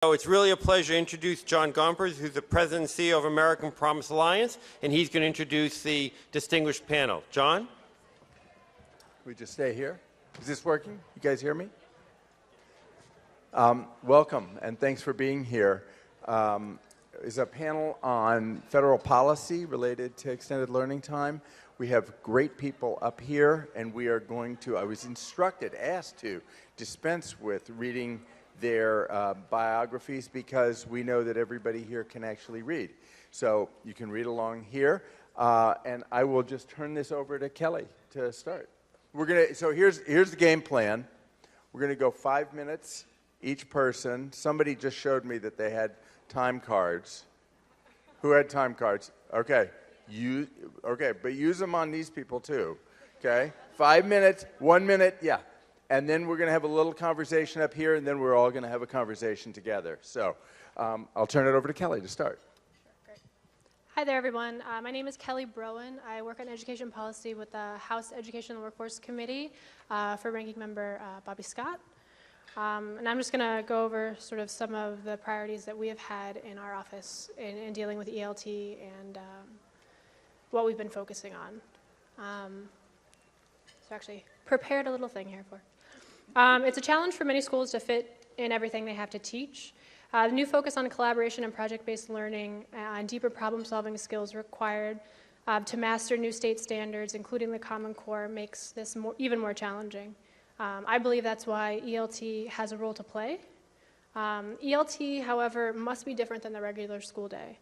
So it's really a pleasure to introduce John Gompers, who's the President and CEO of American Promise Alliance, and he's going to introduce the distinguished panel. John? We just stay here. Is this working? You guys hear me? Welcome, and thanks for being here. Is a panel on federal policy related to extended learning time. We have great people up here, and we are going to, I was asked to dispense with reading their biographies because we know that everybody here can actually read. So you can read along here, and I will just turn this over to Kelly to start. So here's the game plan. We're gonna go 5 minutes each person. Somebody just showed me that they had time cards. Who had time cards? Okay, but use them on these people too. Okay, 5 minutes, 1 minute, yeah. And then we're going to have a little conversation up here, and then we're all going to have a conversation together. So I'll turn it over to Kelly to start. Great. Hi there, everyone. My name is Kelly Broen. I work on education policy with the House Education and Workforce Committee for Ranking Member Bobby Scott. And I'm just going to go over sort of some of the priorities that we have had in our office in dealing with ELT and what we've been focusing on. So actually prepared a little thing here for. It's a challenge for many schools to fit in everything they have to teach. The new focus on collaboration and project-based learning and deeper problem-solving skills required to master new state standards, including the Common Core, makes this even more challenging. I believe that's why ELT has a role to play. ELT, however, must be different than the regular school day.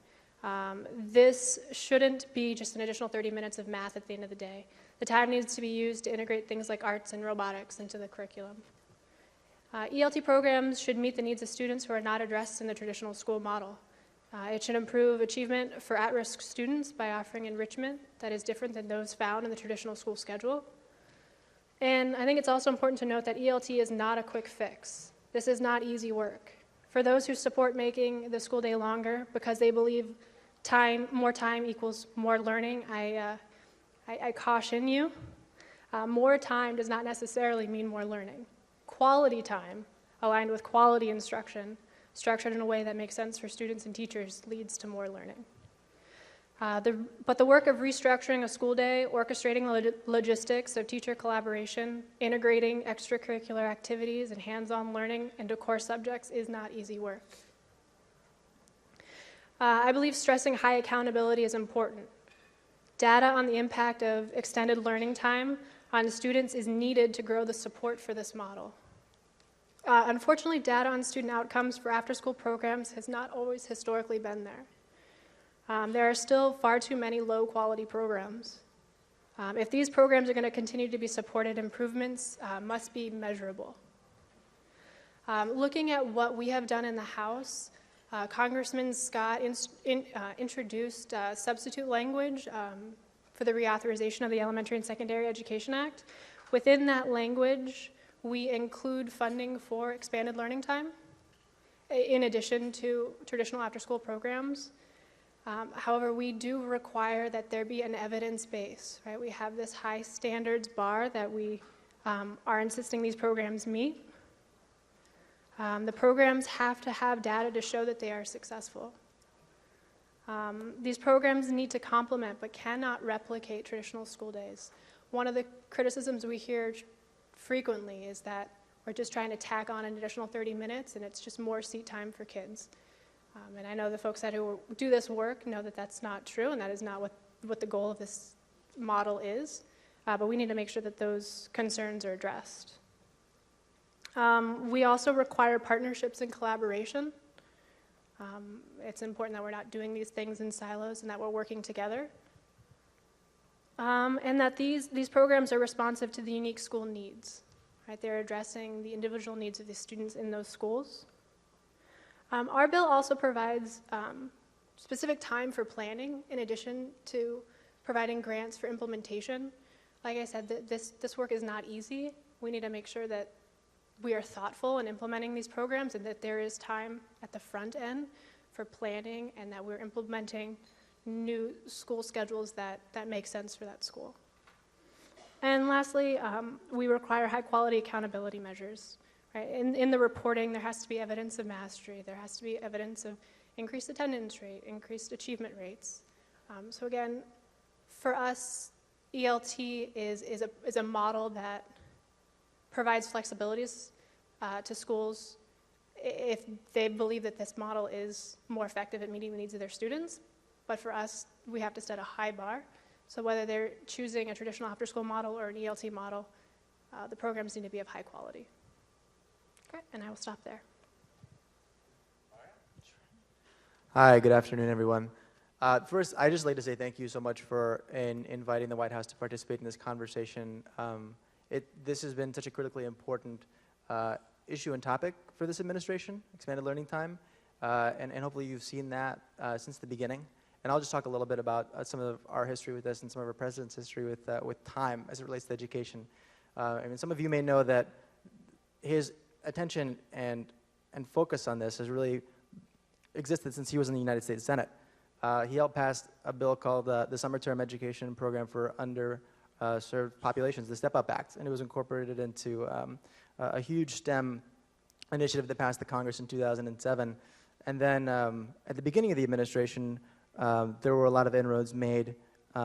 This shouldn't be just an additional 30 minutes of math at the end of the day. The time needs to be used to integrate things like arts and robotics into the curriculum. ELT programs should meet the needs of students who are not addressed in the traditional school model. It should improve achievement for at-risk students by offering enrichment that is different than those found in the traditional school schedule. And I think it's also important to note that ELT is not a quick fix. This is not easy work. For those who support making the school day longer because they believe more time equals more learning, I caution you. More time does not necessarily mean more learning. Quality time, aligned with quality instruction, structured in a way that makes sense for students and teachers, leads to more learning. But the work of restructuring a school day, orchestrating logistics of teacher collaboration, integrating extracurricular activities and hands-on learning into core subjects is not easy work. I believe stressing high accountability is important. Data on the impact of extended learning time on students is needed to grow the support for this model. Unfortunately, data on student outcomes for after-school programs has not always historically been there. There are still far too many low-quality programs. If these programs are going to continue to be supported, improvements must be measurable. Looking at what we have done in the House, Congressman Scott introduced substitute language for the reauthorization of the Elementary and Secondary Education Act. Within that language, we include funding for expanded learning time in addition to traditional after-school programs. However, we do require that there be an evidence base, right? We have this high standards bar that we are insisting these programs meet. The programs have to have data to show that they are successful. These programs need to complement but cannot replicate traditional school days. One of the criticisms we hear frequently is that we're just trying to tack on an additional 30 minutes and it's just more seat time for kids. And I know the folks who do this work know that that's not true and that is not what the goal of this model is. But we need to make sure that those concerns are addressed. We also require partnerships and collaboration. It's important that we're not doing these things in silos and that we're working together. And that these programs are responsive to the unique school needs. Right? They're addressing the individual needs of the students in those schools. Our bill also provides specific time for planning in addition to providing grants for implementation. Like I said, this work is not easy. We need to make sure that we are thoughtful in implementing these programs and that there is time at the front end for planning and that we're implementing new school schedules that make sense for that school. And lastly, we require high quality accountability measures. right? In the reporting, there has to be evidence of mastery. There has to be evidence of increased attendance rate, increased achievement rates. So again, for us, ELT is a model that provides flexibilities to schools if they believe that this model is more effective at meeting the needs of their students. But for us, we have to set a high bar. So whether they're choosing a traditional after-school model or an ELT model, the programs need to be of high quality. Okay, and I will stop there. Hi, good afternoon, everyone. First, I'd just like to say thank you so much for inviting the White House to participate in this conversation. This has been such a critically important issue and topic for this administration, expanded learning time, and hopefully you've seen that since the beginning. And I'll just talk a little bit about some of our history with this and some of our president's history with time as it relates to education. I mean, some of you may know that his attention and focus on this has really existed since he was in the United States Senate. He helped pass a bill called the Summer Term Education Program for Underserved Populations, the Step Up Act, and it was incorporated into a huge STEM initiative that passed the Congress in 2007. And then at the beginning of the administration, there were a lot of inroads made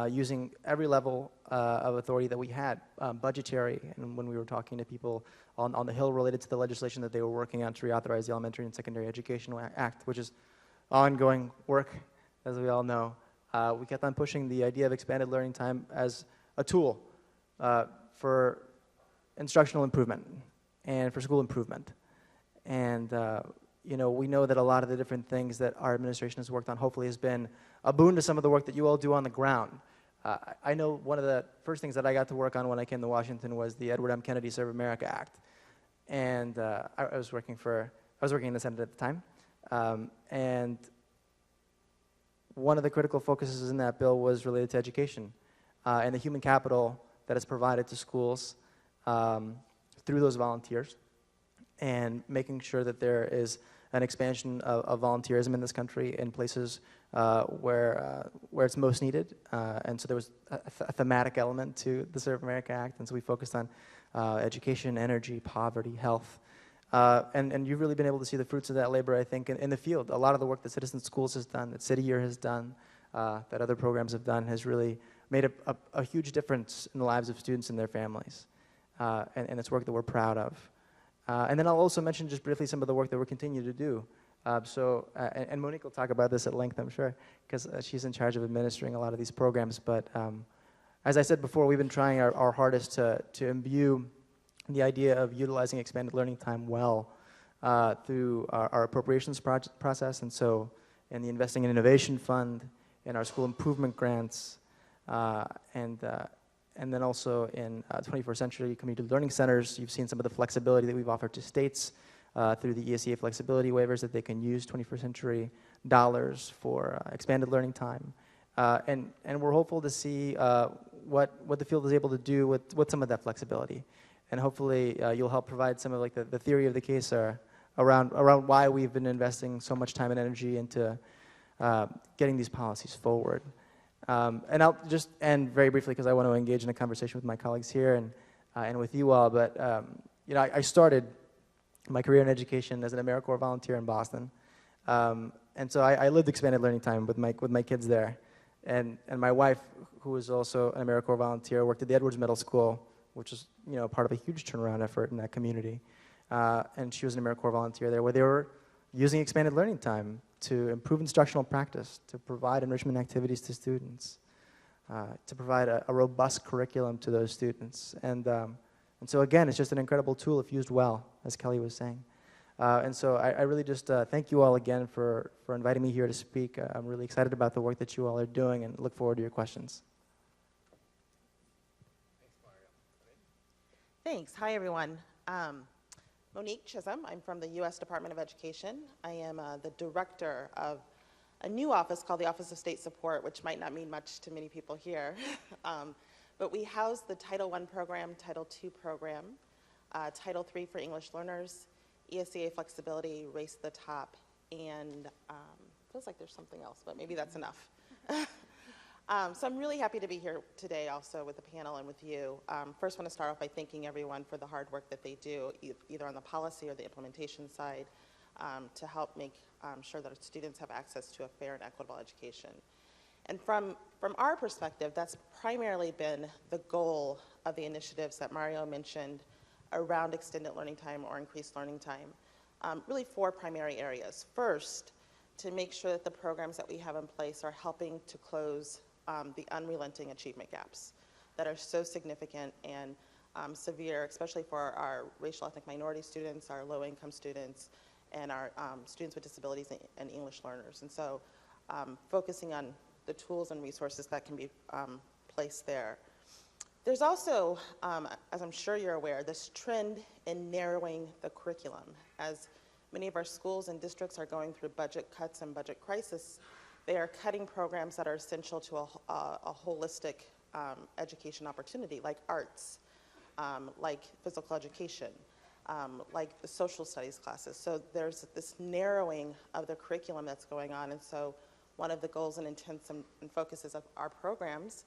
using every level of authority that we had, budgetary, and when we were talking to people on the Hill related to the legislation that they were working on to reauthorize the Elementary and Secondary Education Act, which is ongoing work, as we all know. We kept on pushing the idea of expanded learning time as a tool for instructional improvement and for school improvement. And you know, we know that a lot of the different things that our administration has worked on hopefully has been a boon to some of the work that you all do on the ground. I know one of the first things that I got to work on when I came to Washington was the Edward M. Kennedy Serve America Act. And I was working in the Senate at the time. And one of the critical focuses in that bill was related to education and the human capital that is provided to schools through those volunteers, and making sure that there is an expansion of volunteerism in this country in places where it's most needed. And so there was a thematic element to the Serve America Act, and so we focused on education, energy, poverty, health. And you've really been able to see the fruits of that labor, I think, in the field. A lot of the work that Citizen Schools has done, that City Year has done, that other programs have done, has really made a huge difference in the lives of students and their families. And it's work that we're proud of. And then I'll also mention just briefly some of the work that we're continuing to do. And Monique will talk about this at length, I'm sure, because she's in charge of administering a lot of these programs. But as I said before, we've been trying our hardest to imbue the idea of utilizing expanded learning time well through our appropriations process. And so in the Investing in Innovation Fund, in our school improvement grants, and then also in 21st Century Community Learning Centers, you've seen some of the flexibility that we've offered to states through the ESEA flexibility waivers, that they can use 21st Century dollars for expanded learning time. And we're hopeful to see what the field is able to do with some of that flexibility. And hopefully you'll help provide some of like the theory of the case around why we've been investing so much time and energy into getting these policies forward. And I'll just end very briefly because I want to engage in a conversation with my colleagues here and with you all. But you know, I started my career in education as an AmeriCorps volunteer in Boston, and so I lived expanded learning time with my kids there. And my wife, who was also an AmeriCorps volunteer, worked at the Edwards Middle School, which is part of a huge turnaround effort in that community. And she was an AmeriCorps volunteer there, where they were using expanded learning time to improve instructional practice, to provide enrichment activities to students, to provide a robust curriculum to those students. And so again, it's just an incredible tool if used well, as Kelly was saying. And so I really just thank you all again for inviting me here to speak. I'm really excited about the work that you all are doing and look forward to your questions. Thanks. Hi, everyone. Monique Chisholm. I'm from the U.S. Department of Education. I am the director of a new office called the Office of State Support, which might not mean much to many people here. But we house the Title I program, Title II program, Title III for English learners, ESEA flexibility, Race to the Top, and feels like there's something else, but maybe that's enough. So I'm really happy to be here today also with the panel and with you. First, want to start off by thanking everyone for the hard work that they do, either on the policy or the implementation side, to help make sure that our students have access to a fair and equitable education. And from our perspective, that's primarily been the goal of the initiatives that Mario mentioned around extended learning time or increased learning time. Really 4 primary areas. First, to make sure that the programs that we have in place are helping to close the unrelenting achievement gaps that are so significant and severe, especially for our racial ethnic minority students, our low-income students, and our students with disabilities and English learners. And so focusing on the tools and resources that can be placed there. There's also, as I'm sure you're aware, this trend in narrowing the curriculum. As many of our schools and districts are going through budget cuts and budget crisis, they are cutting programs that are essential to a holistic education opportunity, like arts, like physical education, like the social studies classes. So there's this narrowing of the curriculum that's going on, and so one of the goals and intents and focuses of our programs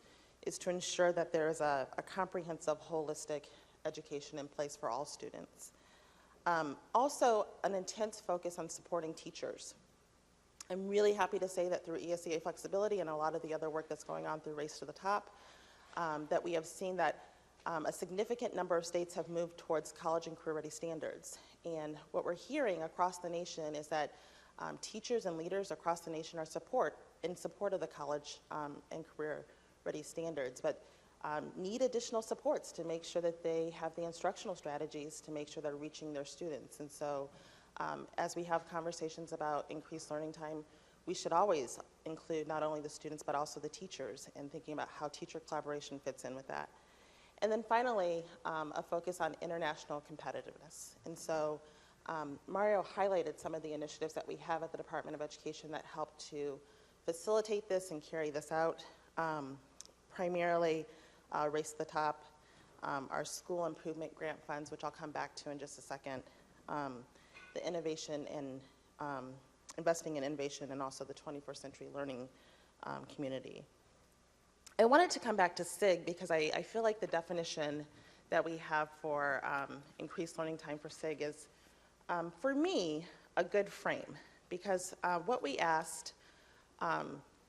is to ensure that there is a comprehensive, holistic education in place for all students. Also, an intense focus on supporting teachers. I'm really happy to say that through ESEA flexibility and a lot of the other work that's going on through Race to the Top, that we have seen that a significant number of states have moved towards college and career-ready standards. And what we're hearing across the nation is that teachers and leaders across the nation are in support of the college and career-ready standards, but need additional supports to make sure that they have the instructional strategies to make sure they're reaching their students. And so as we have conversations about increased learning time, we should always include not only the students but also the teachers and thinking about how teacher collaboration fits in with that. And then finally, a focus on international competitiveness. And so Mario highlighted some of the initiatives that we have at the Department of Education that help to facilitate this and carry this out. Primarily, Race to the Top, our school improvement grant funds, which I'll come back to in just a second, the innovation and investing in innovation, and also the 21st century learning community. I wanted to come back to SIG because I feel like the definition that we have for increased learning time for SIG is, for me, a good frame, because what we asked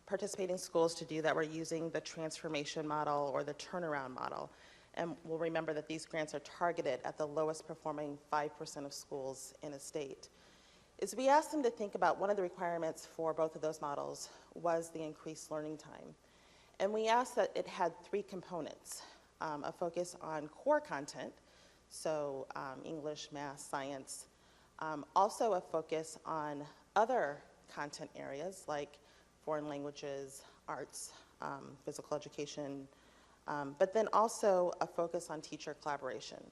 participating schools to do that were using the transformation model or the turnaround model, and we'll remember that these grants are targeted at the lowest performing 5% of schools in a state, is we asked them to think about one of the requirements for both of those models was the increased learning time. And we asked that it had 3 components, a focus on core content, so English, math, science, also a focus on other content areas like foreign languages, arts, physical education, but then also a focus on teacher collaboration.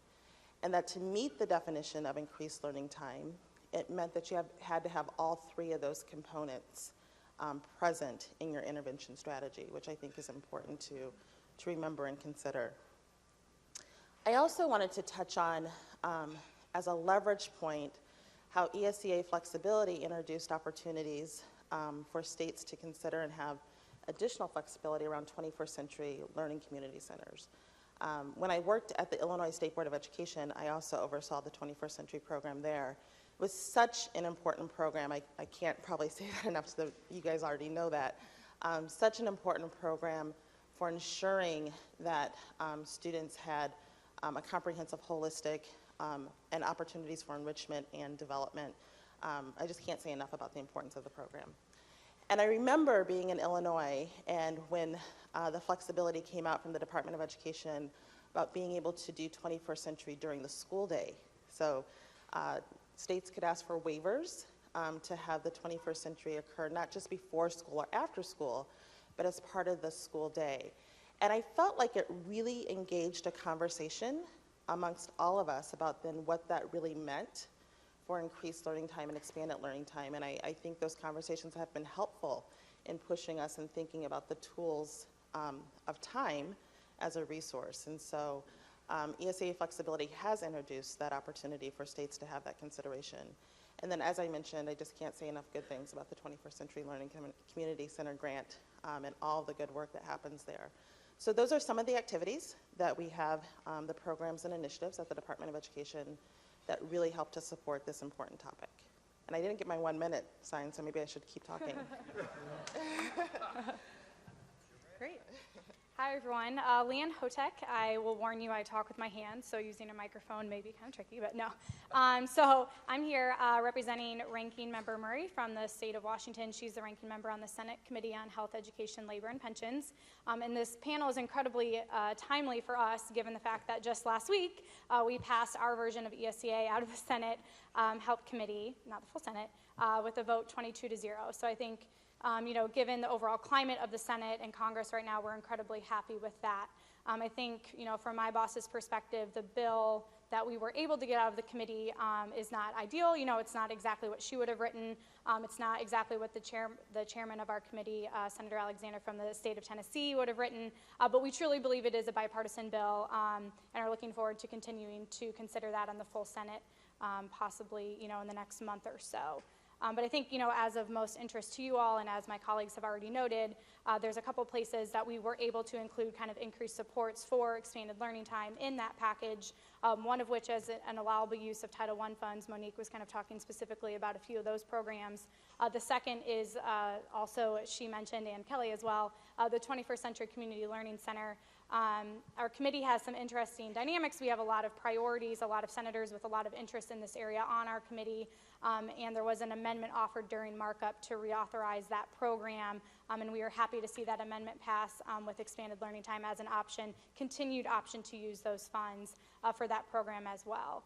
And that to meet the definition of increased learning time, it meant that you had to have all 3 of those components present in your intervention strategy, which I think is important to remember and consider. I also wanted to touch on, as a leverage point, how ESEA flexibility introduced opportunities for states to consider and have additional flexibility around 21st century learning community centers. When I worked at the Illinois State Board of Education, I also oversaw the 21st century program there. It was such an important program. I can't probably say that enough, so you guys already know that. Such an important program for ensuring that students had a comprehensive, holistic, and opportunities for enrichment and development. I just can't say enough about the importance of the program. And I remember being in Illinois, and when the flexibility came out from the Department of Education about being able to do 21st century during the school day. So states could ask for waivers to have the 21st century occur not just before school or after school, but as part of the school day. And I felt like it really engaged a conversation amongst all of us about then what that really meant for increased learning time and expanded learning time. And I think those conversations have been helpful in pushing us and thinking about the tools of time as a resource. And so ESEA flexibility has introduced that opportunity for states to have that consideration. And then, as I mentioned, I just can't say enough good things about the 21st Century Learning Community Center grant and all the good work that happens there. So those are some of the activities that we have, the programs and initiatives at the Department of Education that really help to support this important topic. And I didn't get my 1 minute sign, so maybe I should keep talking. Great. Hi, everyone. Leanne Hotek. I will warn you, I talk with my hands, so using a microphone may be kind of tricky, but no. So I'm here representing Ranking Member Murray from the state of Washington. She's the ranking member on the Senate Committee on Health, Education, Labor, and Pensions. And this panel is incredibly timely for us, given the fact that just last week we passed our version of ESCA out of the Senate Health Committee, not the full Senate, with a vote 22-0. So I think given the overall climate of the Senate and Congress right now, we're incredibly happy with that. I think, from my boss's perspective, the bill that we were able to get out of the committee is not ideal. It's not exactly what she would have written. It's not exactly what the chairman of our committee, Senator Alexander from the state of Tennessee, would have written. But we truly believe it is a bipartisan bill and are looking forward to continuing to consider that on the full Senate, possibly, in the next month or so. But I think, as of most interest to you all, and as my colleagues have already noted, there's a couple places that we were able to include kind of increased supports for expanded learning time in that package, one of which is an allowable use of Title I funds. Monique was kind of talking specifically about a few of those programs. The second is also, as she mentioned, and Kelly as well, the 21st Century Community Learning Center. Our committee has some interesting dynamics. We have a lot of priorities, a lot of senators with a lot of interest in this area on our committee, and there was an amendment offered during markup to reauthorize that program, and we are happy to see that amendment pass with expanded learning time as an option, continued option to use those funds for that program as well.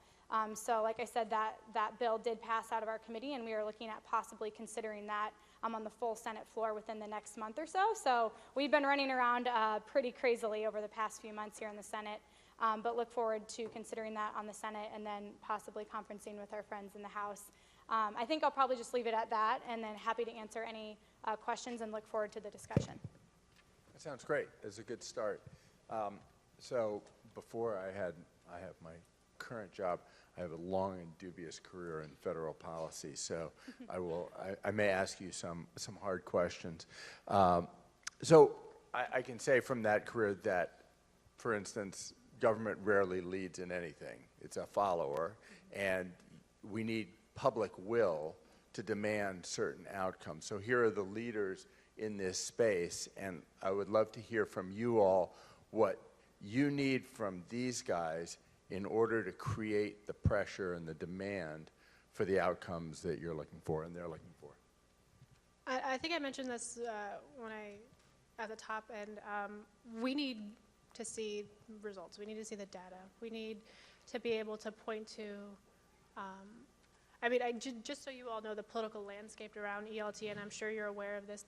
So like I said, that bill did pass out of our committee, and we are looking at possibly considering that on the full Senate floor within the next month or so. So we've been running around pretty crazily over the past few months here in the Senate, but look forward to considering that on the Senate and then possibly conferencing with our friends in the House. I think I'll probably just leave it at that, and then happy to answer any questions and look forward to the discussion. That sounds great. It's a good start. So before I have my current job, I have a long and dubious career in federal policy, so I may ask you some hard questions. So I can say from that career that, for instance, government rarely leads in anything. It's a follower, and we need public will to demand certain outcomes. So here are the leaders in this space, and I would love to hear from you all what you need from these guys in order to create the pressure and the demand for the outcomes that you're looking for and they're looking for. I think I mentioned this at the top, and we need to see results. We need to see the data. We need to be able to point to, just so you all know the political landscape around ELT, and I'm sure you're aware of this,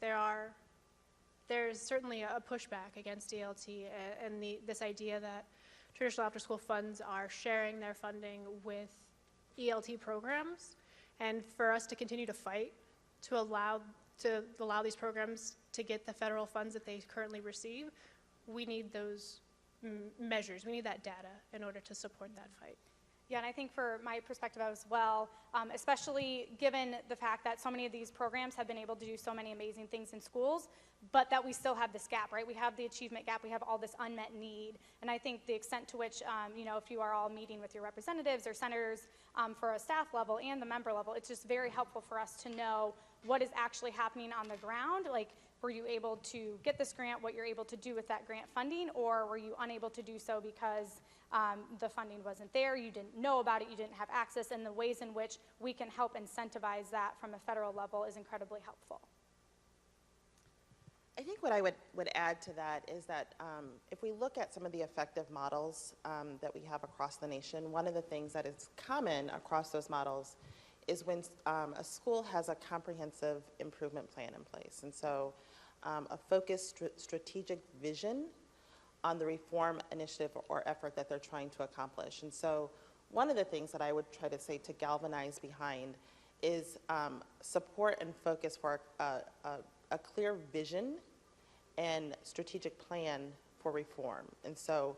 there's certainly a pushback against ELT and this idea that traditional after-school funds are sharing their funding with ELT programs, and for us to continue to fight to allow these programs to get the federal funds that they currently receive, we need those measures. We need that data in order to support that fight. Yeah, and I think for my perspective as well, especially given the fact that so many of these programs have been able to do so many amazing things in schools, but that we still have this gap, right? We have the achievement gap, we have all this unmet need, and I think the extent to which, if you are all meeting with your representatives or senators for a staff level and the member level, it's just very helpful for us to know what is actually happening on the ground. Like, were you able to get this grant, what you're able to do with that grant funding, or were you unable to do so because the funding wasn't there, you didn't know about it, you didn't have access, and the ways in which we can help incentivize that from a federal level is incredibly helpful. I think what I would add to that is that if we look at some of the effective models that we have across the nation, one of the things that is common across those models is when a school has a comprehensive improvement plan in place. And so a focused strategic vision on the reform initiative or effort that they're trying to accomplish. And so one of the things that I would try to say to galvanize behind is support and focus for a clear vision and strategic plan for reform. And so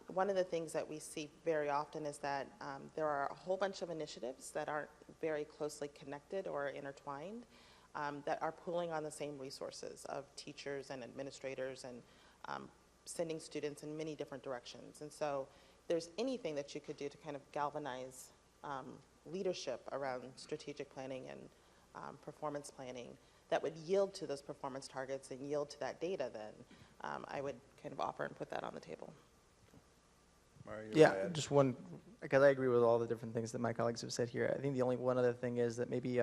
One of the things that we see very often is that there are a whole bunch of initiatives that aren't very closely connected or intertwined that are pulling on the same resources of teachers and administrators and sending students in many different directions. And so there's anything that you could do to kind of galvanize leadership around strategic planning and performance planning that would yield to those performance targets and yield to that data, then I would kind of offer and put that on the table. Mario, Yeah, go ahead. just one, because I agree with all the different things that my colleagues have said here. I think the only one other thing is that maybe,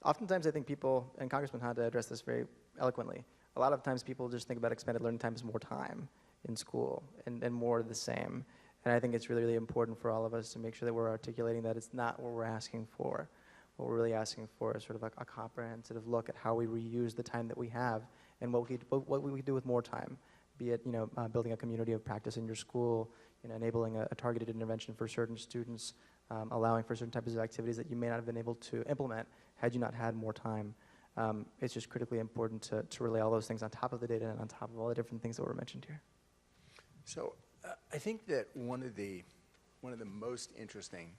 oftentimes I think people, and Congressman Honda addressed this very eloquently, a lot of times people just think about expanded learning time as more time in school and more of the same. And I think it's really, really important for all of us to make sure that we're articulating that it's not what we're asking for. What we're really asking for is sort of a comprehensive look at how we reuse the time that we have and what we could do with more time, be it building a community of practice in your school, enabling a targeted intervention for certain students, allowing for certain types of activities that you may not have been able to implement had you not had more time. It's just critically important to relay all those things on top of the data and on top of all the different things that were mentioned here. So I think that one of the most interesting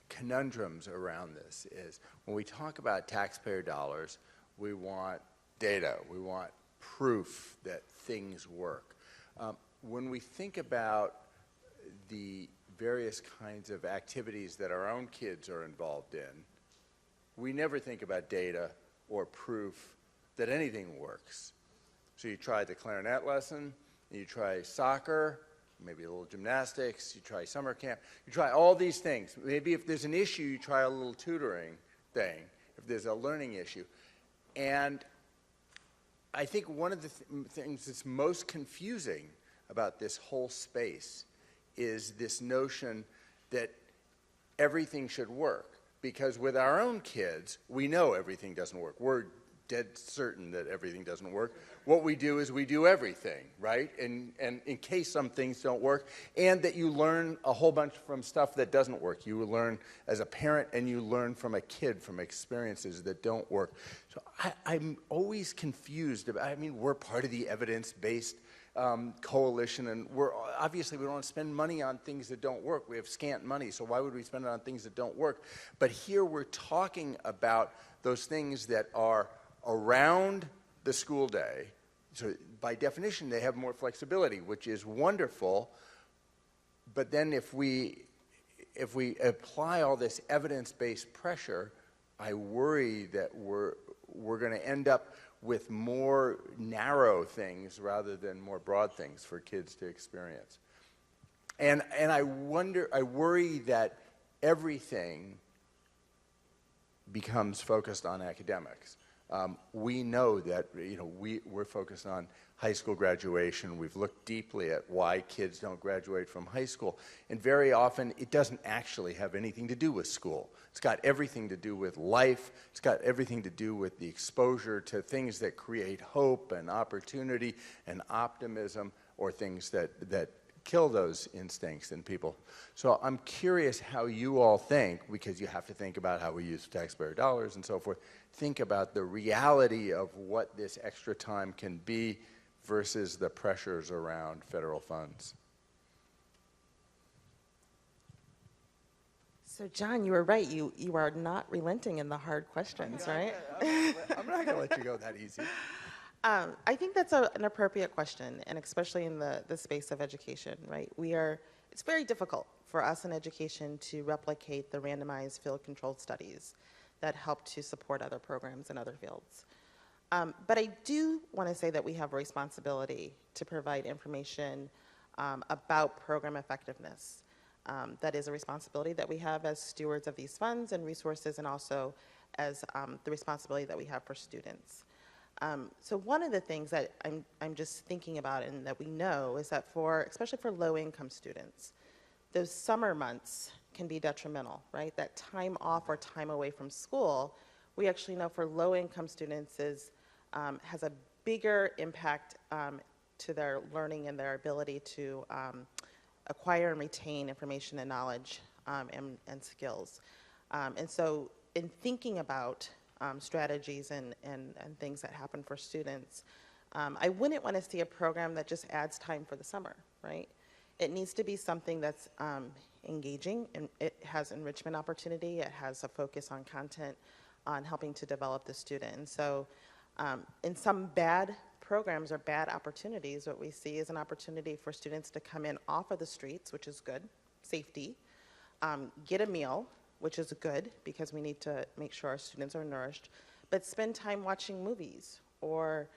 conundrums around this is when we talk about taxpayer dollars, we want data, we want proof that things work. When we think about the various kinds of activities that our own kids are involved in, we never think about data or proof that anything works. So you try the clarinet lesson, you try soccer, maybe a little gymnastics, you try summer camp, you try all these things. Maybe if there's an issue, you try a little tutoring thing, if there's a learning issue. And I think one of the things that's most confusing about this whole space is this notion that everything should work. Because with our own kids, we know everything doesn't work. We're dead certain that everything doesn't work. What we do is we do everything, right? And in case some things don't work, and that you learn a whole bunch from stuff that doesn't work. You learn as a parent and you learn from a kid from experiences that don't work. So I'm always confused about, we're part of the evidence-based coalition, and obviously we don't want to spend money on things that don't work. We have scant money, so why would we spend it on things that don't work? But here we're talking about those things that are around the school day. So by definition, they have more flexibility, which is wonderful. But then if we apply all this evidence-based pressure, I worry that we're going to end up with more narrow things rather than more broad things for kids to experience. And I worry that everything becomes focused on academics. We know that we're focused on high school graduation. We've looked deeply at why kids don't graduate from high school. And very often, it doesn't actually have anything to do with school. It's got everything to do with life. It's got everything to do with the exposure to things that create hope and opportunity and optimism, or things that kill those instincts in people. So I'm curious how you all think, because you have to think about how we use taxpayer dollars and so forth, think about the reality of what this extra time can be versus the pressures around federal funds. So John, you were right. You are not relenting in the hard questions, right? I'm not going to let you go that easy. I think that's an appropriate question, and especially in the space of education, right? It's very difficult for us in education to replicate the randomized field-controlled studies that help to support other programs in other fields. But I do want to say that we have a responsibility to provide information about program effectiveness. That is a responsibility that we have as stewards of these funds and resources, and also as the responsibility that we have for students. So one of the things that I'm just thinking about and that we know is that especially for low-income students, those summer months can be detrimental, right? That time off or time away from school, we actually know for low-income students has a bigger impact to their learning and their ability to acquire and retain information and knowledge and skills. And so in thinking about strategies and things that happen for students, I wouldn't want to see a program that just adds time for the summer, right? It needs to be something that's engaging, and it has enrichment opportunity. It has a focus on content, on helping to develop the student. And so in some bad programs or bad opportunities, what we see is an opportunity for students to come in off of the streets, which is good, safety, get a meal, which is good because we need to make sure our students are nourished, but spend time watching movies or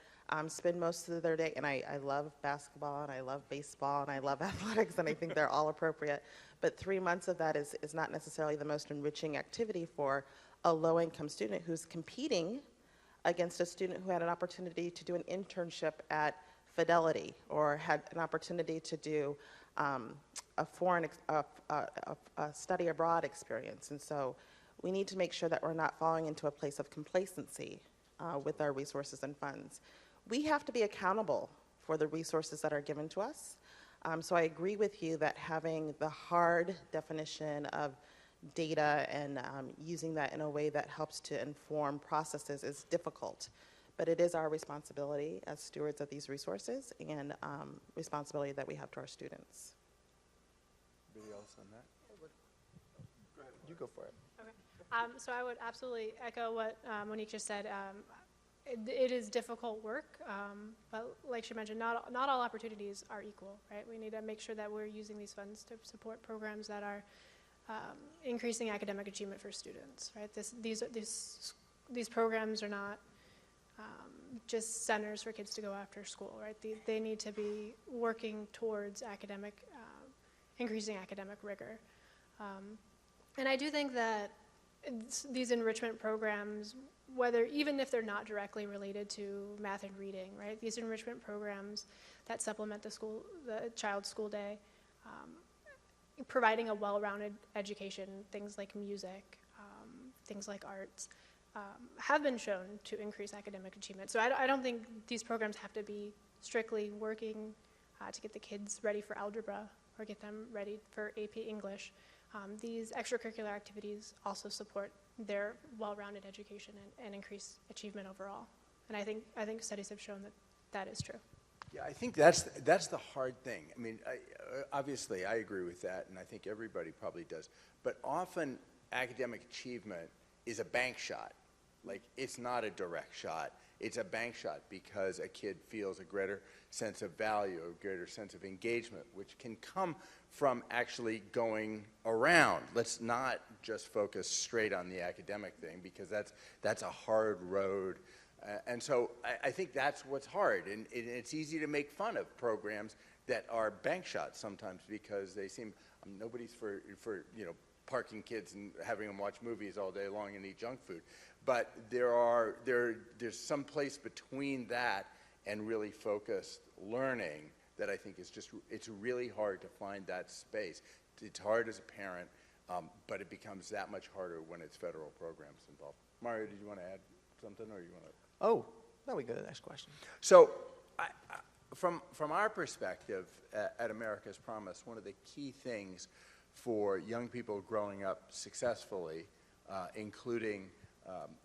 spend most of their day, and I love basketball and I love baseball and I love athletics and I think they're all appropriate, but 3 months of that is not necessarily the most enriching activity for a low-income student who's competing against a student who had an opportunity to do an internship at Fidelity or had an opportunity to do a study abroad experience. And so we need to make sure that we're not falling into a place of complacency with our resources and funds. We have to be accountable for the resources that are given to us. So I agree with you that having the hard definition of data and using that in a way that helps to inform processes is difficult. But it is our responsibility as stewards of these resources and responsibility that we have to our students. Anybody else on that? You go for it. Okay. So I would absolutely echo what Monique just said. It is difficult work, but like she mentioned, not all opportunities are equal, right? We need to make sure that we're using these funds to support programs that are increasing academic achievement for students, right? These programs are not just centers for kids to go after school, right? They need to be working towards increasing academic rigor. And I do think that these enrichment programs, even if they're not directly related to math and reading, right? These enrichment programs that supplement the child's school day, providing a well-rounded education, things like music, things like arts, have been shown to increase academic achievement. So I don't think these programs have to be strictly working to get the kids ready for algebra or get them ready for AP English. These extracurricular activities also support their well-rounded education and increase achievement overall. And I think studies have shown that that is true. Yeah, I think that's the hard thing. I mean, obviously, I agree with that, and I think everybody probably does. But often, academic achievement is a bank shot. Like, it's not a direct shot. It's a bank shot because a kid feels a greater sense of value, a greater sense of engagement, which can come from actually going around. Let's not just focus straight on the academic thing because that's a hard road. And so I think that's what's hard. And it's easy to make fun of programs that are bank shots sometimes because they seem, nobody's for parking kids and having them watch movies all day long and eat junk food. But there's some place between that and really focused learning that I think is it's really hard to find that space. It's hard as a parent, but it becomes that much harder when it's federal programs involved. Mario, did you want to add something, or you want to? Oh, now we go to the next question. So, from our perspective at America's Promise, one of the key things for young people growing up successfully, including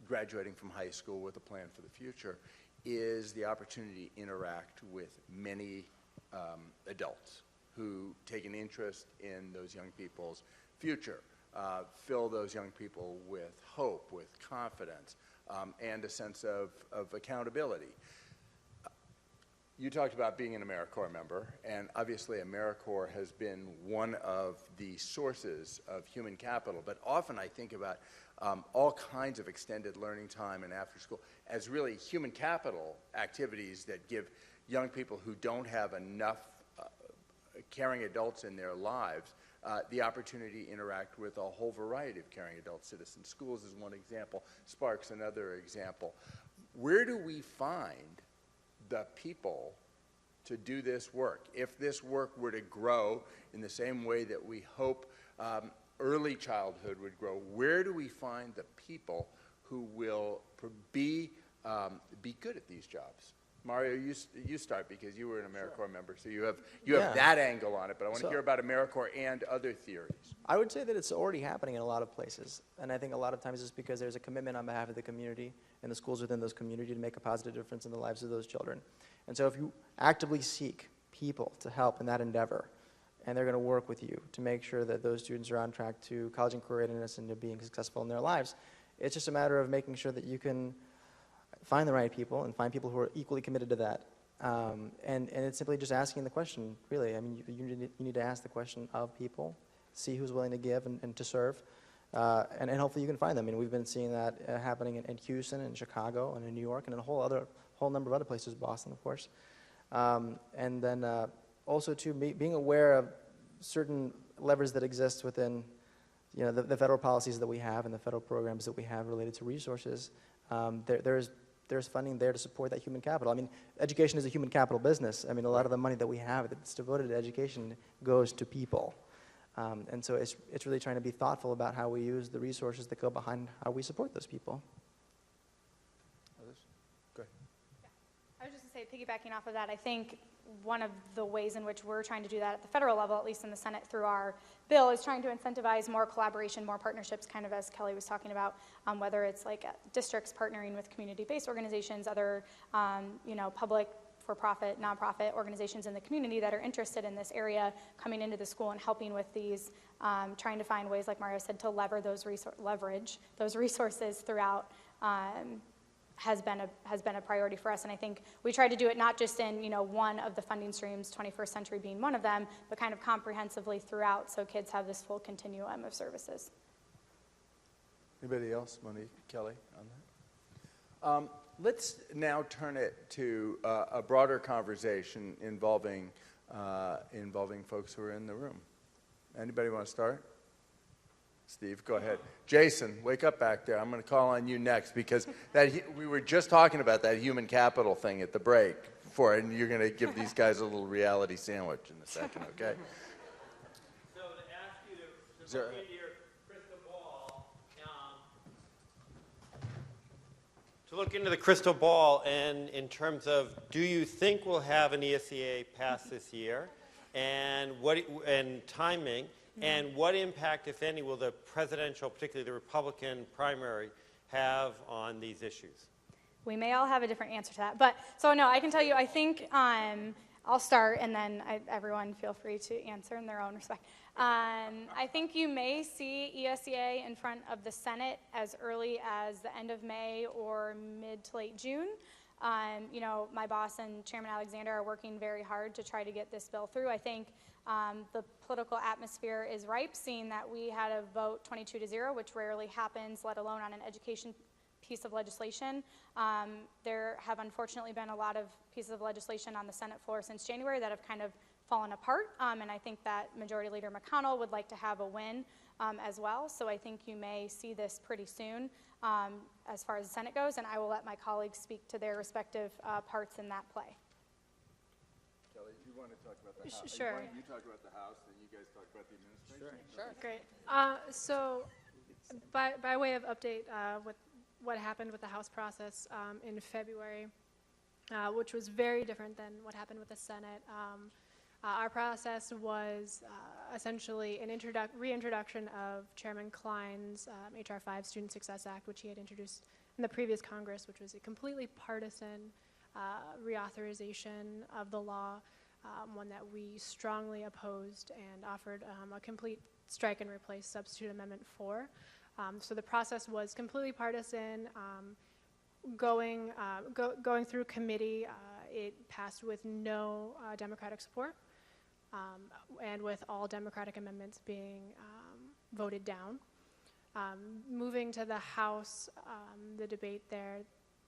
graduating from high school with a plan for the future, is the opportunity to interact with many adults who take an interest in those young people's future, fill those young people with hope, with confidence, and a sense of accountability. You talked about being an AmeriCorps member, and obviously AmeriCorps has been one of the sources of human capital, but often I think about all kinds of extended learning time and after school as really human capital activities that give young people who don't have enough caring adults in their lives the opportunity to interact with a whole variety of caring adult citizens. Schools is one example, Sparks another example. Where do we find the people to do this work? If this work were to grow in the same way that we hope early childhood would grow, where do we find the people who will be good at these jobs? Mario, you start because you were an AmeriCorps member, so you have that angle on it, but I want to hear about AmeriCorps and other theories. I would say that it's already happening in a lot of places, and I think a lot of times it's because there's a commitment on behalf of the community and the schools within those communities to make a positive difference in the lives of those children. And so if you actively seek people to help in that endeavor, and they're going to work with you to make sure that those students are on track to college and career readiness and to being successful in their lives. It's just a matter of making sure that you can find the right people and find people who are equally committed to that. And it's simply just asking the question, really. I mean, you need to ask the question of people, see who's willing to give and to serve, and hopefully you can find them. I mean, we've been seeing that happening in Houston and Chicago and in New York and in a whole number of other places, Boston, of course. And then also, too, being aware of certain levers that exist within the federal policies that we have and the federal programs that we have related to resources. There's funding there to support that human capital. I mean, education is a human capital business. I mean, a lot of the money that we have that's devoted to education goes to people. And so it's really trying to be thoughtful about how we use the resources that go behind how we support those people. Others? Go ahead. I was just going to say, piggybacking off of that, I think one of the ways in which we're trying to do that at the federal level, at least in the Senate through our bill, is trying to incentivize more collaboration, more partnerships, kind of as Kelly was talking about, whether it's like districts partnering with community-based organizations, other public, for-profit, nonprofit organizations in the community that are interested in this area coming into the school and helping with these, trying to find ways, like Mario said, to leverage those resources throughout has been a priority for us. And I think we try to do it not just in one of the funding streams, 21st Century being one of them, but kind of comprehensively throughout, so kids have this full continuum of services. Anybody else? Monique, Kelly, on that? Let's now turn it to a broader conversation involving folks who are in the room. Anybody want to start? Steve, go ahead. Jason, wake up back there. I'm going to call on you next because we were just talking about that human capital thing at the break before, and you're going to give these guys a little reality sandwich in a second, okay? So to ask you to look into your crystal ball, to look into the crystal ball, and in terms of, do you think we'll have an ESEA pass this year, and timing? And what impact, if any, will the presidential, particularly the Republican primary, have on these issues? We may all have a different answer to that. But, so no, I can tell you, I think I'll start, and then everyone feel free to answer in their own respect. I think you may see ESEA in front of the Senate as early as the end of May or mid to late June. My boss and Chairman Alexander are working very hard to try to get this bill through. I think the political atmosphere is ripe, seeing that we had a vote 22-0, which rarely happens, let alone on an education piece of legislation. There have unfortunately been a lot of pieces of legislation on the Senate floor since January that have kind of fallen apart, and I think that Majority Leader McConnell would like to have a win as well. So I think you may see this pretty soon as far as the Senate goes, and I will let my colleagues speak to their respective parts in that play. Kelly, you want to talk about the House? Sure. Why don't you talk about the House, then you guys talk about the administration? Sure. Great. So by way of update, what happened with the House process in February, which was very different than what happened with the Senate. Our process was essentially an reintroduction of Chairman Klein's H.R. 5 Student Success Act, which he had introduced in the previous Congress, which was a completely partisan reauthorization of the law, one that we strongly opposed and offered a complete strike and replace substitute amendment for. So the process was completely partisan. Going through committee, it passed with no Democratic support, and with all Democratic amendments being voted down. Moving to the House, the debate there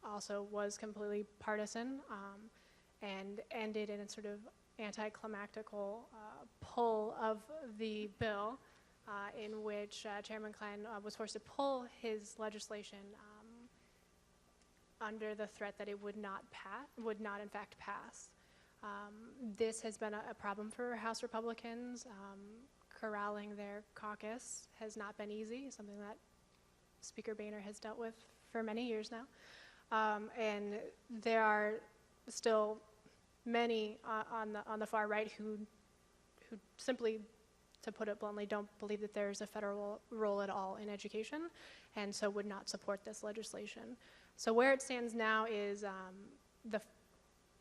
also was completely partisan and ended in a sort of anticlimactical pull of the bill, in which Chairman Klein was forced to pull his legislation under the threat that it would not in fact pass. This has been a problem for House Republicans. Corralling their caucus has not been easy, something that Speaker Boehner has dealt with for many years now. And there are still many on the far right who simply, to put it bluntly, don't believe that there's a federal role at all in education, and so would not support this legislation. So where it stands now is the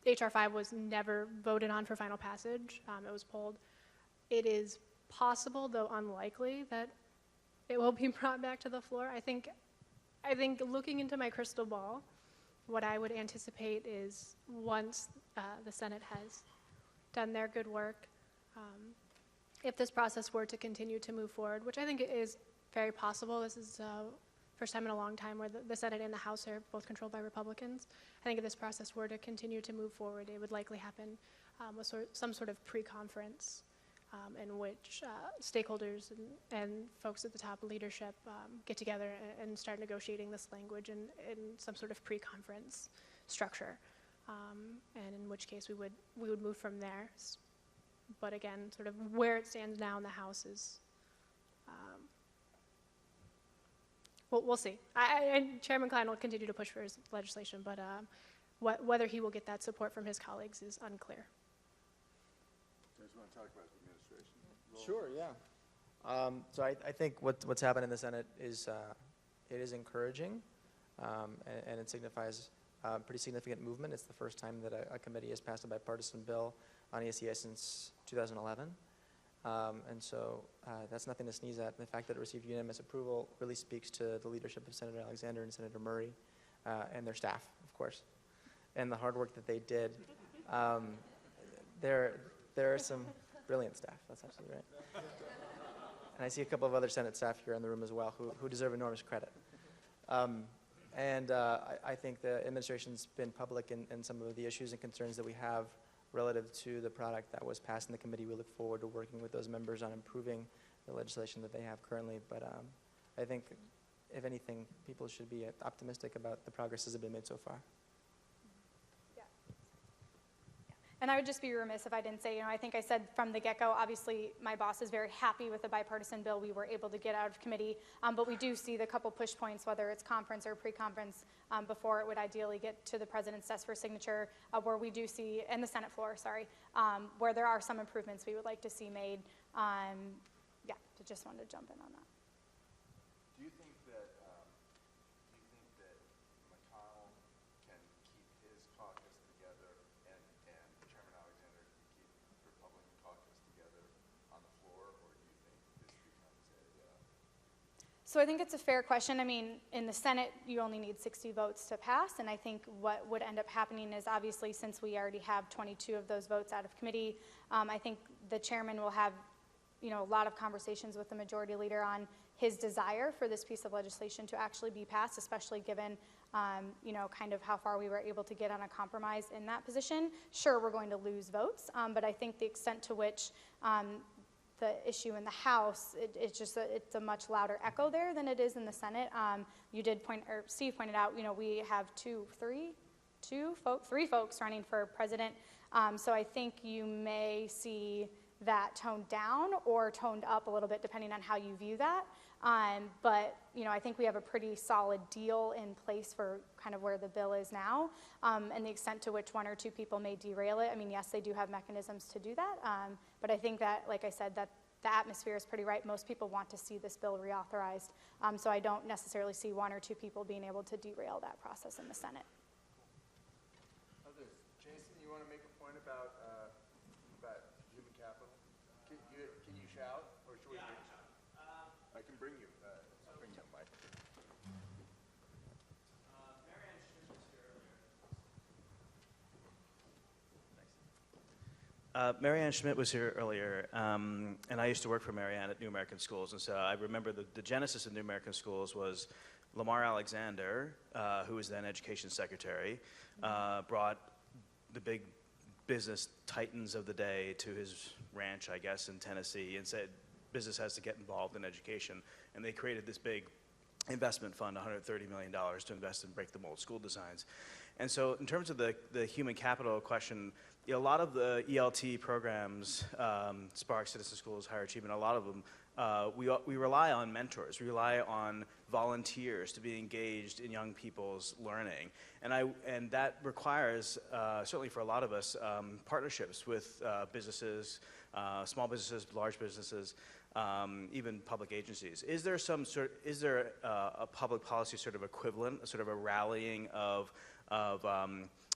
H.R. 5 was never voted on for final passage. It was pulled it is possible, though unlikely, that it will be brought back to the floor. I think looking into my crystal ball, what I would anticipate is once the Senate has done their good work, if this process were to continue to move forward, which I think is very possible. This is first time in a long time where the Senate and the House are both controlled by Republicans. I think if this process were to continue to move forward, it would likely happen with some sort of pre-conference in which stakeholders and folks at the top leadership get together and start negotiating this language in some sort of pre-conference structure, and in which case we would move from there. But again, sort of where it stands now in the House is, we'll see. And Chairman Klein will continue to push for his legislation, but whether he will get that support from his colleagues is unclear. You guys want to talk about the administration? Sure, yeah. So I think what's happened in the Senate is it is encouraging, and it signifies pretty significant movement. It's the first time that a committee has passed a bipartisan bill on ESEA since 2011. And so that's nothing to sneeze at. The fact that it received unanimous approval really speaks to the leadership of Senator Alexander and Senator Murray and their staff, of course, and the hard work that they did. There are some brilliant staff, that's absolutely right. And I see a couple of other Senate staff here in the room as well who deserve enormous credit. I think the administration's been public in some of the issues and concerns that we have relative to the product that was passed in the committee. We look forward to working with those members on improving the legislation that they have currently. But I think, if anything, people should be optimistic about the progress that has been made so far. And I would just be remiss if I didn't say, I think I said from the get-go, obviously my boss is very happy with the bipartisan bill we were able to get out of committee, but we do see the couple push points, whether it's conference or pre-conference, before it would ideally get to the president's desk for signature, where we do see, and the Senate floor, sorry, where there are some improvements we would like to see made. So just wanted to jump in on that. Do you think that McConnell can keep his caucus together and Chairman Alexander can keep the Republican caucus together on the floor, or do you think this becomes a... So I think it's a fair question. I mean, in the Senate, you only need 60 votes to pass, and I think what would end up happening is, obviously, since we already have 22 of those votes out of committee, I think the chairman will have a lot of conversations with the majority leader on his desire for this piece of legislation to actually be passed, especially given, kind of how far we were able to get on a compromise in that position. Sure, we're going to lose votes, but I think the extent to which the issue in the House, it's a much louder echo there than it is in the Senate. Steve pointed out, we have three folks running for president. So I think you may see that toned down or toned up a little bit depending on how you view that. But I think we have a pretty solid deal in place for kind of where the bill is now, and the extent to which one or two people may derail it. I mean, yes, they do have mechanisms to do that, but I think that, like I said, that the atmosphere is pretty right. Most people want to see this bill reauthorized, so I don't necessarily see one or two people being able to derail that process in the Senate. Others. Jason, you want to make a point about human capital? Can you shout, or should we? I can bring you. I'll bring you a mic. Marianne Schmidt was here earlier, and I used to work for Marianne at New American Schools, and so I remember the genesis of New American Schools was Lamar Alexander, who was then Education Secretary, brought the big business titans of the day to his ranch, I guess, in Tennessee, and said business has to get involved in education, and they created this big investment fund, $130 million, to invest in break-the-mold school designs. And so in terms of the human capital question, a lot of the ELT programs, Spark, Citizen Schools, Higher Achievement, a lot of them, we rely on mentors. We rely on volunteers to be engaged in young people's learning. And that requires, certainly for a lot of us, partnerships with businesses, small businesses, large businesses, even public agencies. Is there a public policy sort of equivalent, sort of a rallying of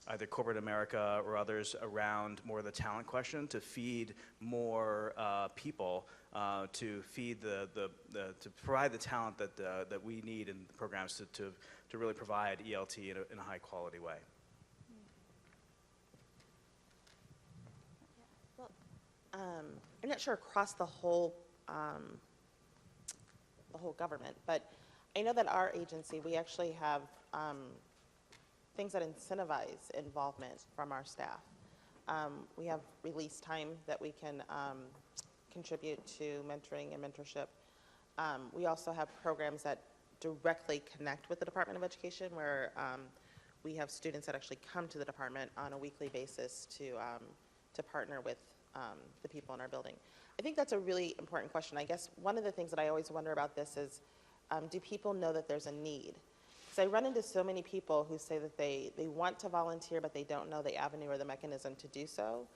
either corporate America or others around more of the talent question to feed more people, to feed to provide the talent that we need in the programs to really provide ELT in a high quality way. I'm not sure across the whole government, but I know that our agency, we actually have things that incentivize involvement from our staff. We have release time that we can contribute to mentoring and mentorship. We also have programs that directly connect with the Department of Education, where we have students that actually come to the department on a weekly basis to partner with the people in our building. I think that's a really important question. I guess one of the things that I always wonder about this is, do people know that there's a need? Because I run into so many people who say that they want to volunteer, but they don't know the avenue or the mechanism to do so.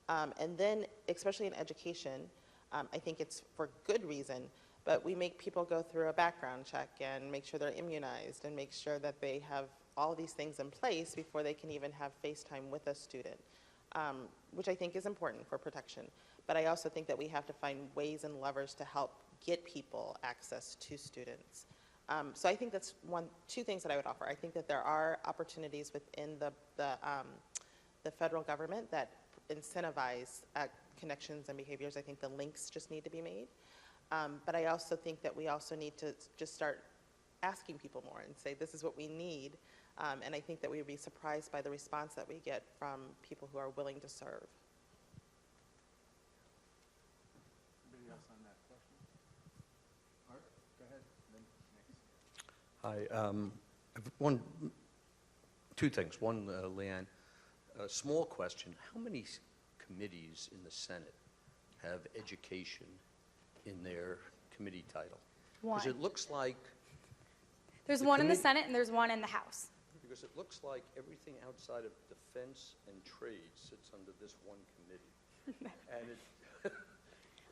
And then, especially in education, I think it's for good reason, but we make people go through a background check and make sure they're immunized and make sure that they have all these things in place before they can even have FaceTime with a student, which I think is important for protection. But I also think that we have to find ways and levers to help get people access to students. So I think that's two things that I would offer. I think that there are opportunities within the federal government that incentivize connections and behaviors. I think the links just need to be made. But I also think that we also need to just start asking people more and say, this is what we need. And I think that we would be surprised by the response that we get from people who are willing to serve. Anybody else on that question? Art, go ahead. Then next. Hi. Two things. One, Leanne, a small question. How many committees in the Senate have education in their committee title? Because One. it looks like... There's the one in the committee- Senate and there's one in the House. Because it looks like everything outside of defense and trade sits under this one committee. And it's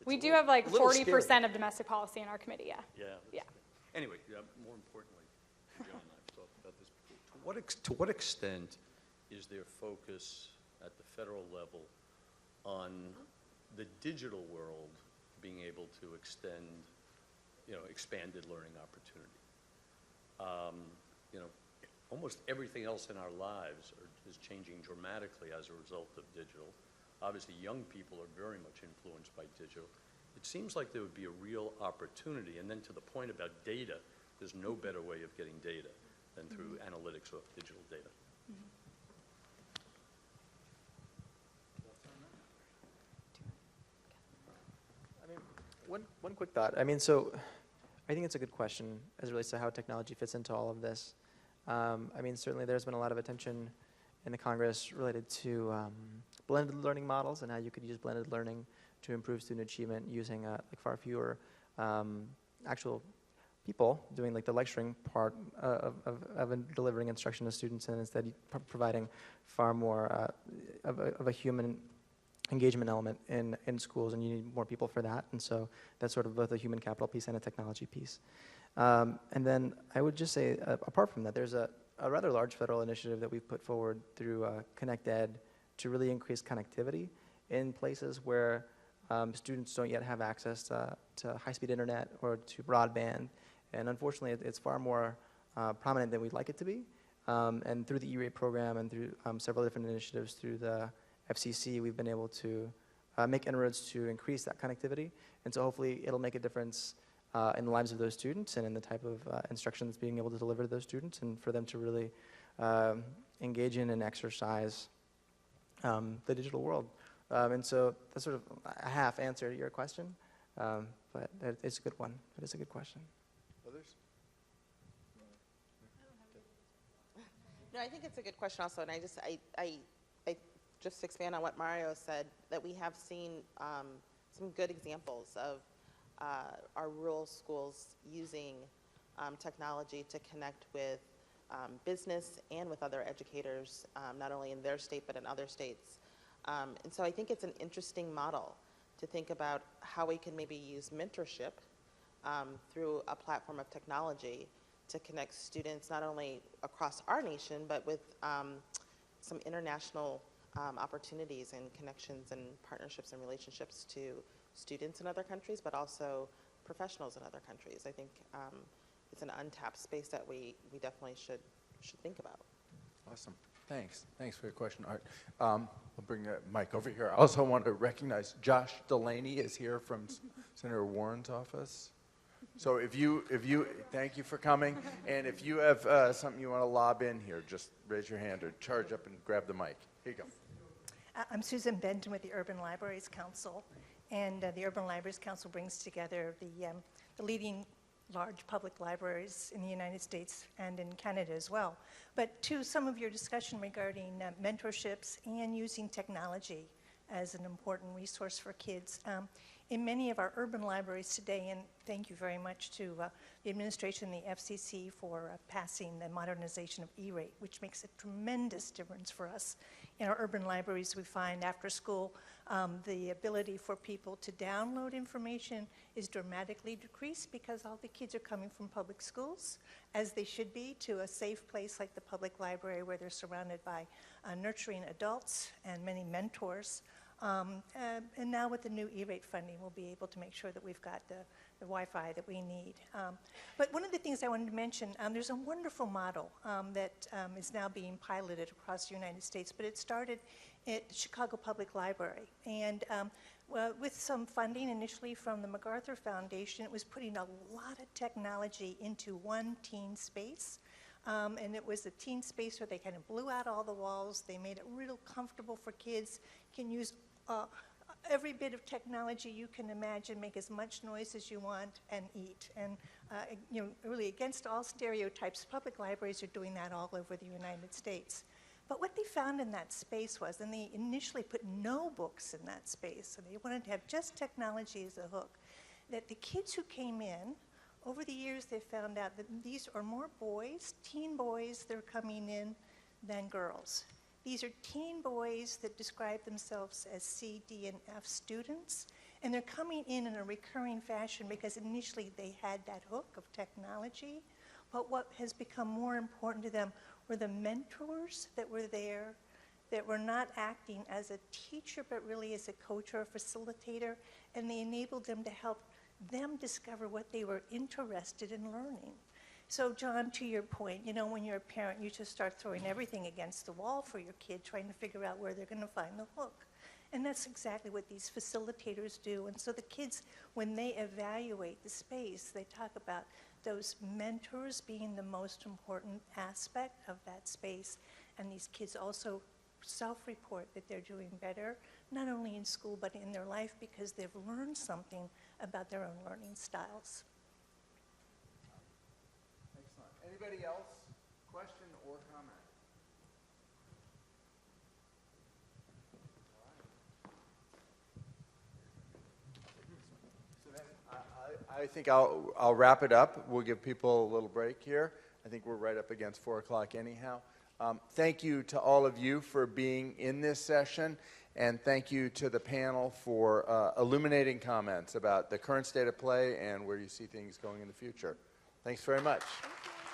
We a do little- have like a little scary. 40% of domestic policy in our committee, yeah. Yeah. Yeah. Anyway, more importantly, Joe and I have talked about this before. To what extent is there focus at the federal level on the digital world being able to extend, expanded learning opportunity? Almost everything else in our lives is changing dramatically as a result of digital. Obviously, young people are very much influenced by digital. It seems like there would be a real opportunity. And then to the point about data, there's no better way of getting data than through analytics of digital data. One quick thought. I mean, so I think it's a good question as it relates to how technology fits into all of this. I mean, certainly there's been a lot of attention in the Congress related to blended learning models and how you could use blended learning to improve student achievement using like far fewer actual people doing like the lecturing part of delivering instruction to students, and instead providing far more of a human engagement element in schools, and you need more people for that. And so that's sort of both a human capital piece and a technology piece. And then I would just say, apart from that, there's a rather large federal initiative that we've put forward through ConnectEd to really increase connectivity in places where students don't yet have access to high-speed internet or to broadband. And unfortunately, it's far more prominent than we'd like it to be. And through the E-rate program and through several different initiatives through the FCC, we've been able to make inroads to increase that connectivity. And so hopefully it'll make a difference in the lives of those students and in the type of instruction that's being able to deliver to those students, and for them to really engage in and exercise the digital world. And so that's sort of a half answer to your question, but it's a good one. It is a good question. Others? No, I think it's a good question also, and I just expand on what Mario said, that we have seen some good examples of our rural schools using technology to connect with business and with other educators, not only in their state but in other states. And so I think it's an interesting model to think about how we can maybe use mentorship through a platform of technology to connect students not only across our nation but with some international opportunities and connections and partnerships and relationships to students in other countries, but also professionals in other countries. I think it's an untapped space that we definitely should think about. Awesome. Thanks. Thanks for your question, Art. I'll bring the mic over here. I also want to recognize Josh Delaney is here from Senator Warren's office. So if you, thank you for coming. And if you have something you want to lob in here, just raise your hand or charge up and grab the mic. Here you go. I'm Susan Benton with the Urban Libraries Council, and the Urban Libraries Council brings together the leading large public libraries in the United States and in Canada as well. But to some of your discussion regarding mentorships and using technology as an important resource for kids, in many of our urban libraries today, and thank you very much to the administration and the FCC for passing the modernization of E-rate, which makes a tremendous difference for us. In our urban libraries, we find after school, the ability for people to download information is dramatically decreased because all the kids are coming from public schools, as they should be, to a safe place like the public library where they're surrounded by nurturing adults and many mentors. And now with the new E-rate funding, we'll be able to make sure that we've got the Wi-Fi that we need. But one of the things I wanted to mention, there's a wonderful model that is now being piloted across the United States, but it started at Chicago Public Library. And with some funding initially from the MacArthur Foundation, it was putting a lot of technology into one teen space. And it was a teen space where they kind of blew out all the walls. They made it real comfortable for kids. Can use every bit of technology you can imagine, make as much noise as you want, and eat. And really against all stereotypes, public libraries are doing that all over the United States. But what they found in that space was, and they initially put no books in that space, and they wanted to have just technology as a hook, that the kids who came in, over the years, they found out that these are more boys, teen boys, that are coming in than girls. These are teen boys that describe themselves as C, D, and F students, and they're coming in a recurring fashion because initially they had that hook of technology, but what has become more important to them were the mentors that were there, that were not acting as a teacher, but really as a coach or a facilitator, and they enabled them to help them discover what they were interested in learning. So John, to your point, when you're a parent, you just start throwing everything against the wall for your kid, trying to figure out where they're going to find the hook. And that's exactly what these facilitators do. And so the kids, when they evaluate the space, they talk about those mentors being the most important aspect of that space. And these kids also self-report that they're doing better, not only in school, but in their life because they've learned something about their own learning styles. Excellent. Anybody else? Question or comment? So then I think I'll wrap it up. We'll give people a little break here. I think we're right up against 4 o'clock anyhow. Thank you to all of you for being in this session, and thank you to the panel for illuminating comments about the current state of play and where you see things going in the future. Thanks very much. Thank you.